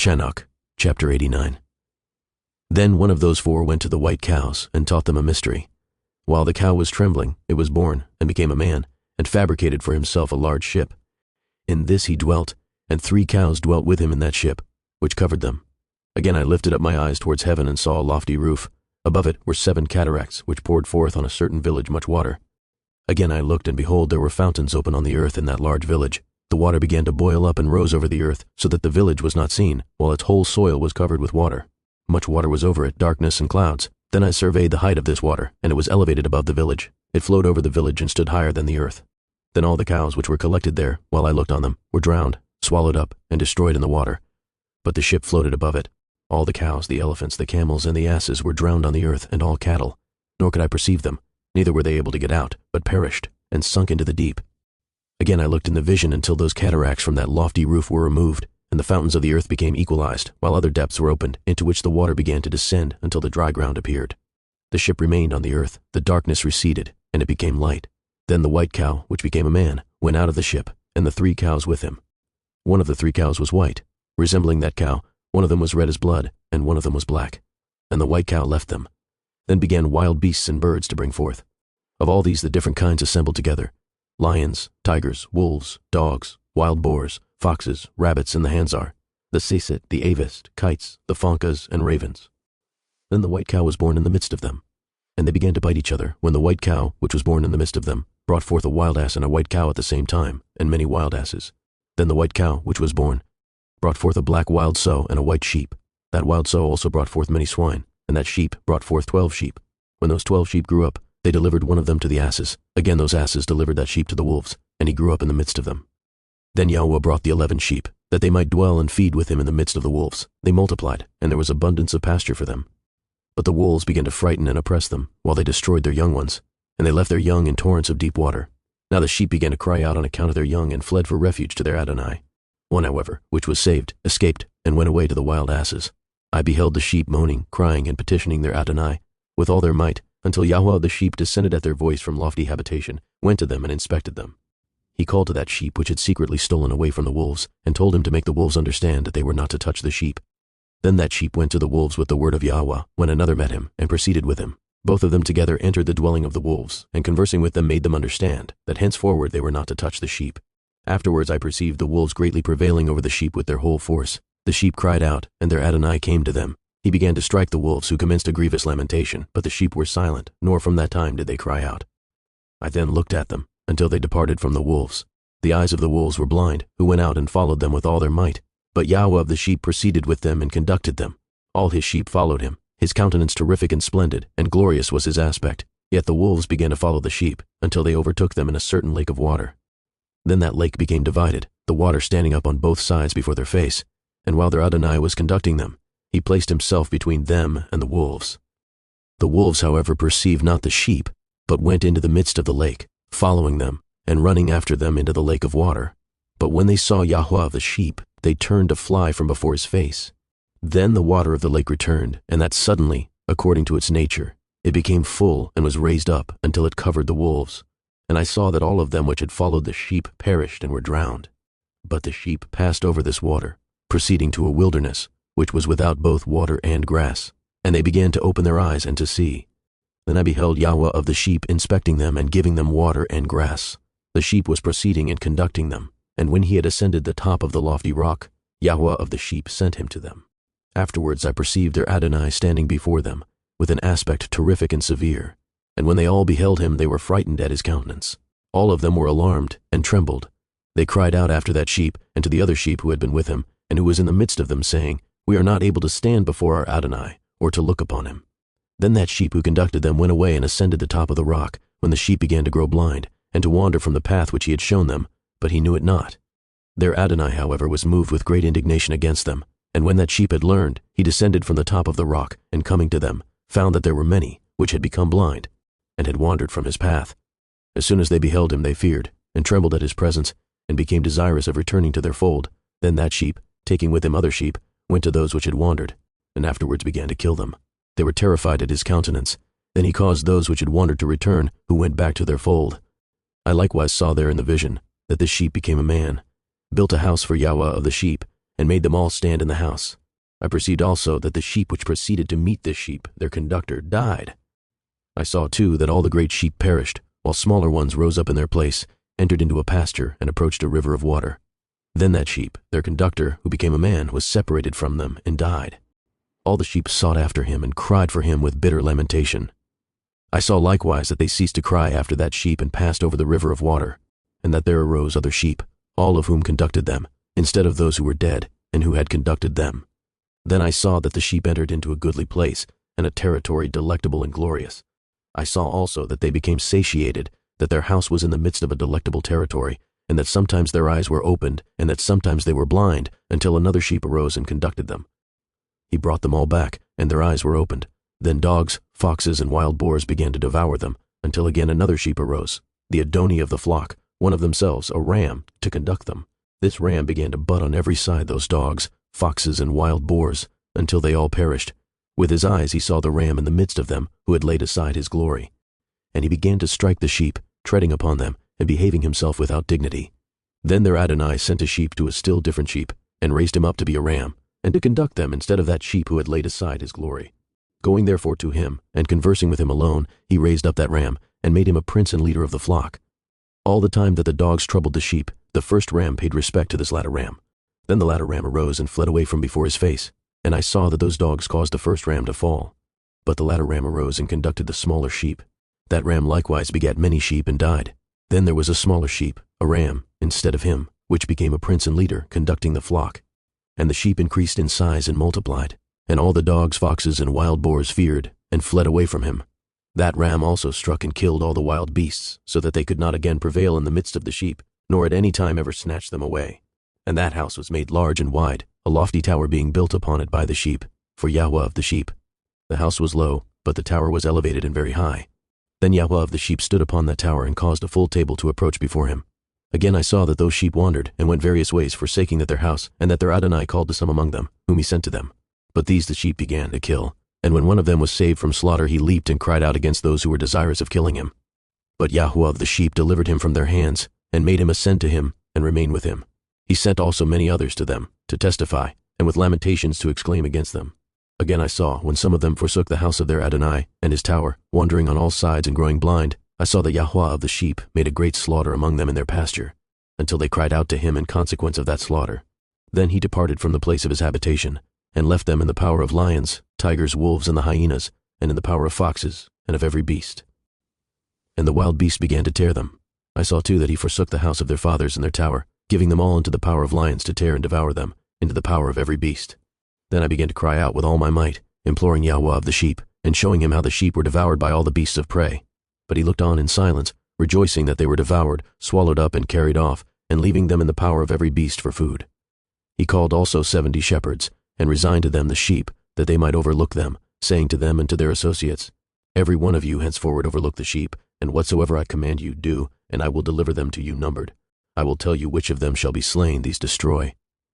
Chanoch, chapter 89. Then one of those four went to the white cows and taught them a mystery. While the cow was trembling, it was born and became a man, and fabricated for himself a large ship. In this he dwelt, and 3 cows dwelt with him in that ship, which covered them. Again I lifted up my eyes towards heaven and saw a lofty roof. Above it were 7 cataracts, which poured forth on a certain village much water. Again I looked, and behold, there were fountains open on the earth in that large village. The water began to boil up and rose over the earth, so that the village was not seen, while its whole soil was covered with water. Much water was over it, darkness and clouds. Then I surveyed the height of this water, and it was elevated above the village. It flowed over the village and stood higher than the earth. Then all the cows which were collected there, while I looked on them, were drowned, swallowed up, and destroyed in the water. But the ship floated above it. All the cows, the elephants, the camels, and the asses were drowned on the earth, and all cattle. Nor could I perceive them, neither were they able to get out, but perished, and sunk into the deep. Again I looked in the vision until those cataracts from that lofty roof were removed, and the fountains of the earth became equalized, while other depths were opened, into which the water began to descend until the dry ground appeared. The ship remained on the earth, the darkness receded, and it became light. Then the white cow, which became a man, went out of the ship, and the 3 cows with him. One of the 3 cows was white, resembling that cow. One of them was red as blood, and one of them was black. And the white cow left them. Then began wild beasts and birds to bring forth. Of all these the different kinds assembled together: lions, tigers, wolves, dogs, wild boars, foxes, rabbits, and the hanzar, the sisset, the avist, kites, the foncas, and ravens. Then the white cow was born in the midst of them. And they began to bite each other, when the white cow, which was born in the midst of them, brought forth a wild ass and a white cow at the same time, and many wild asses. Then the white cow, which was born, brought forth a black wild sow and a white sheep. That wild sow also brought forth many swine, and that sheep brought forth 12 sheep. When those 12 sheep grew up, they delivered one of them to the asses. Again those asses delivered that sheep to the wolves, and he grew up in the midst of them. Then Yahweh brought the 11 sheep, that they might dwell and feed with him in the midst of the wolves. They multiplied, and there was abundance of pasture for them. But the wolves began to frighten and oppress them, while they destroyed their young ones, and they left their young in torrents of deep water. Now the sheep began to cry out on account of their young, and fled for refuge to their Adonai. One, however, which was saved, escaped, and went away to the wild asses. I beheld the sheep moaning, crying, and petitioning their Adonai with all their might, until Yahweh of the sheep descended at their voice from lofty habitation, went to them and inspected them. He called to that sheep which had secretly stolen away from the wolves, and told him to make the wolves understand that they were not to touch the sheep. Then that sheep went to the wolves with the word of Yahweh, when another met him, and proceeded with him. Both of them together entered the dwelling of the wolves, and conversing with them made them understand that henceforward they were not to touch the sheep. Afterwards I perceived the wolves greatly prevailing over the sheep with their whole force. The sheep cried out, and their Adonai came to them. He began to strike the wolves, who commenced a grievous lamentation, but the sheep were silent, nor from that time did they cry out. I then looked at them, until they departed from the wolves. The eyes of the wolves were blind, who went out and followed them with all their might. But Yahweh of the sheep proceeded with them and conducted them. All his sheep followed him, his countenance terrific and splendid, and glorious was his aspect. Yet the wolves began to follow the sheep, until they overtook them in a certain lake of water. Then that lake became divided, the water standing up on both sides before their face. And while their Adonai was conducting them, he placed himself between them and the wolves. The wolves, however, perceived not the sheep, but went into the midst of the lake, following them, and running after them into the lake of water. But when they saw Yahweh of the sheep, they turned to fly from before his face. Then the water of the lake returned, and that suddenly, according to its nature, it became full and was raised up until it covered the wolves. And I saw that all of them which had followed the sheep perished and were drowned. But the sheep passed over this water, proceeding to a wilderness, which was without both water and grass, and they began to open their eyes and to see. Then I beheld Yahweh of the sheep inspecting them and giving them water and grass. The sheep was proceeding and conducting them, and when he had ascended the top of the lofty rock, Yahweh of the sheep sent him to them. Afterwards I perceived their Adonai standing before them, with an aspect terrific and severe, and when they all beheld him they were frightened at his countenance. All of them were alarmed and trembled. They cried out after that sheep, and to the other sheep who had been with him, and who was in the midst of them, saying, We are not able to stand before our Adonai, or to look upon him. Then that sheep who conducted them went away and ascended the top of the rock, when the sheep began to grow blind, and to wander from the path which he had shown them, but he knew it not. Their Adonai, however, was moved with great indignation against them, and when that sheep had learned, he descended from the top of the rock, and coming to them, found that there were many, which had become blind, and had wandered from his path. As soon as they beheld him, they feared, and trembled at his presence, and became desirous of returning to their fold. Then that sheep, taking with him other sheep, went to those which had wandered, and afterwards began to kill them. They were terrified at his countenance. Then he caused those which had wandered to return, who went back to their fold. I likewise saw there in the vision that this sheep became a man, built a house for Yahweh of the sheep, and made them all stand in the house. I perceived also that the sheep which proceeded to meet this sheep, their conductor, died. I saw too that all the great sheep perished, while smaller ones rose up in their place, entered into a pasture, and approached a river of water. Then that sheep, their conductor, who became a man, was separated from them and died. All the sheep sought after him and cried for him with bitter lamentation. I saw likewise that they ceased to cry after that sheep and passed over the river of water, and that there arose other sheep, all of whom conducted them, instead of those who were dead and who had conducted them. Then I saw that the sheep entered into a goodly place, and a territory delectable and glorious. I saw also that they became satiated, that their house was in the midst of a delectable territory, and that sometimes their eyes were opened, and that sometimes they were blind, until another sheep arose and conducted them. He brought them all back, and their eyes were opened. Then dogs, foxes, and wild boars began to devour them, until again another sheep arose, the Adoni of the flock, one of themselves, a ram, to conduct them. This ram began to butt on every side those dogs, foxes, and wild boars, until they all perished. With his eyes he saw the ram in the midst of them, who had laid aside his glory. And he began to strike the sheep, treading upon them, and behaving himself without dignity. Then their Adonai sent a sheep to a still different sheep, and raised him up to be a ram, and to conduct them instead of that sheep who had laid aside his glory. Going therefore to him, and conversing with him alone, he raised up that ram, and made him a prince and leader of the flock. All the time that the dogs troubled the sheep, the first ram paid respect to this latter ram. Then the latter ram arose and fled away from before his face, and I saw that those dogs caused the first ram to fall. But the latter ram arose and conducted the smaller sheep. That ram likewise begat many sheep and died. Then there was a smaller sheep, a ram, instead of him, which became a prince and leader, conducting the flock. And the sheep increased in size and multiplied, and all the dogs, foxes, and wild boars feared, and fled away from him. That ram also struck and killed all the wild beasts, so that they could not again prevail in the midst of the sheep, nor at any time ever snatch them away. And that house was made large and wide, a lofty tower being built upon it by the sheep, for Yahweh of the sheep. The house was low, but the tower was elevated and very high. Then Yahweh of the sheep stood upon that tower and caused a full table to approach before him. Again I saw that those sheep wandered, and went various ways, forsaking their house, and that their Adonai called to some among them, whom he sent to them. But these the sheep began to kill. And when one of them was saved from slaughter, he leaped and cried out against those who were desirous of killing him. But Yahweh of the sheep delivered him from their hands, and made him ascend to him, and remain with him. He sent also many others to them, to testify, and with lamentations to exclaim against them. Again I saw, when some of them forsook the house of their Adonai, and his tower, wandering on all sides and growing blind, I saw that Yahweh of the sheep made a great slaughter among them in their pasture, until they cried out to him in consequence of that slaughter. Then he departed from the place of his habitation, and left them in the power of lions, tigers, wolves, and the hyenas, and in the power of foxes, and of every beast. And the wild beasts began to tear them. I saw too that he forsook the house of their fathers and their tower, giving them all into the power of lions to tear and devour them, into the power of every beast. Then I began to cry out with all my might, imploring Yahweh of the sheep, and showing him how the sheep were devoured by all the beasts of prey. But he looked on in silence, rejoicing that they were devoured, swallowed up, and carried off, and leaving them in the power of every beast for food. He called also 70 shepherds, and resigned to them the sheep, that they might overlook them, saying to them and to their associates, Every one of you henceforward overlook the sheep, and whatsoever I command you, do, and I will deliver them to you numbered. I will tell you which of them shall be slain, these destroy.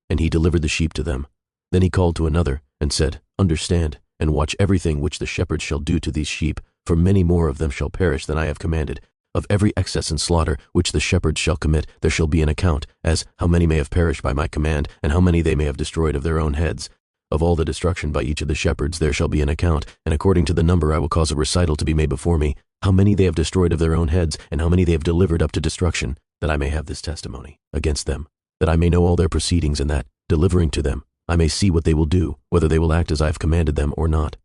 And he delivered the sheep to them. Then he called to another, and said, Understand, and watch everything which the shepherds shall do to these sheep, for many more of them shall perish than I have commanded. Of every excess and slaughter which the shepherds shall commit there shall be an account, as how many may have perished by my command, and how many they may have destroyed of their own heads. Of all the destruction by each of the shepherds there shall be an account, and according to the number I will cause a recital to be made before me, how many they have destroyed of their own heads, and how many they have delivered up to destruction, that I may have this testimony against them, that I may know all their proceedings, and that, delivering to them, I may see what they will do, whether they will act as I have commanded them or not.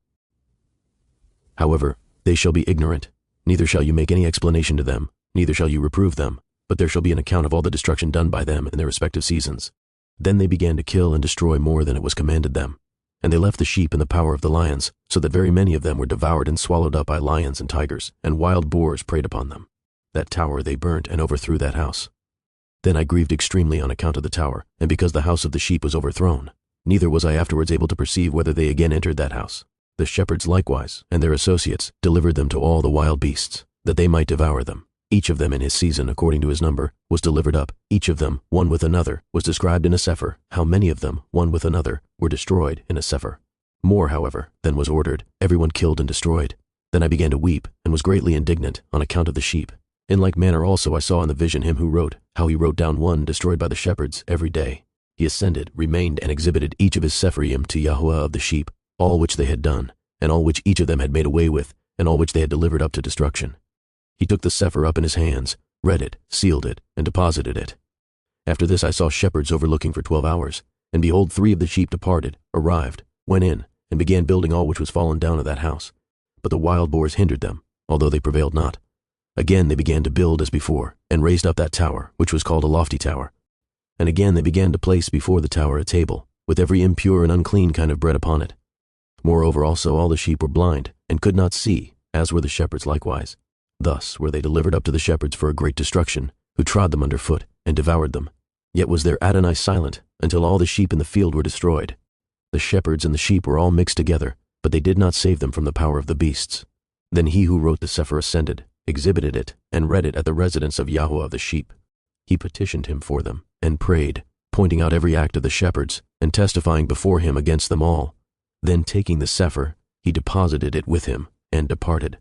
However, they shall be ignorant, neither shall you make any explanation to them, neither shall you reprove them, but there shall be an account of all the destruction done by them in their respective seasons. Then they began to kill and destroy more than it was commanded them. And they left the sheep in the power of the lions, so that very many of them were devoured and swallowed up by lions and tigers, and wild boars preyed upon them. That tower they burnt and overthrew that house. Then I grieved extremely on account of the tower, and because the house of the sheep was overthrown. Neither was I afterwards able to perceive whether they again entered that house. The shepherds likewise, and their associates, delivered them to all the wild beasts, that they might devour them. Each of them in his season, according to his number, was delivered up. Each of them, one with another, was described in a sefer. How many of them, one with another, were destroyed in a sefer. More, however, than was ordered, everyone killed and destroyed. Then I began to weep, and was greatly indignant, on account of the sheep. In like manner also I saw in the vision him who wrote, how he wrote down one destroyed by the shepherds every day. He ascended, remained, and exhibited each of his Sephirim to Yahuwah of the sheep, all which they had done, and all which each of them had made away with, and all which they had delivered up to destruction. He took the Sephir up in his hands, read it, sealed it, and deposited it. After this I saw shepherds overlooking for 12 hours, and behold 3 of the sheep departed, arrived, went in, and began building all which was fallen down of that house. But the wild boars hindered them, although they prevailed not. Again they began to build as before, and raised up that tower, which was called a lofty tower. And again they began to place before the tower a table, with every impure and unclean kind of bread upon it. Moreover also all the sheep were blind, and could not see, as were the shepherds likewise. Thus were they delivered up to the shepherds for a great destruction, who trod them under foot, and devoured them. Yet was their Adonai silent, until all the sheep in the field were destroyed. The shepherds and the sheep were all mixed together, but they did not save them from the power of the beasts. Then he who wrote the Sephir ascended, exhibited it, and read it at the residence of Yahuwah of the sheep. He petitioned him for them, and prayed, pointing out every act of the shepherds, and testifying before him against them all. Then taking the Sephir, he deposited it with him, and departed.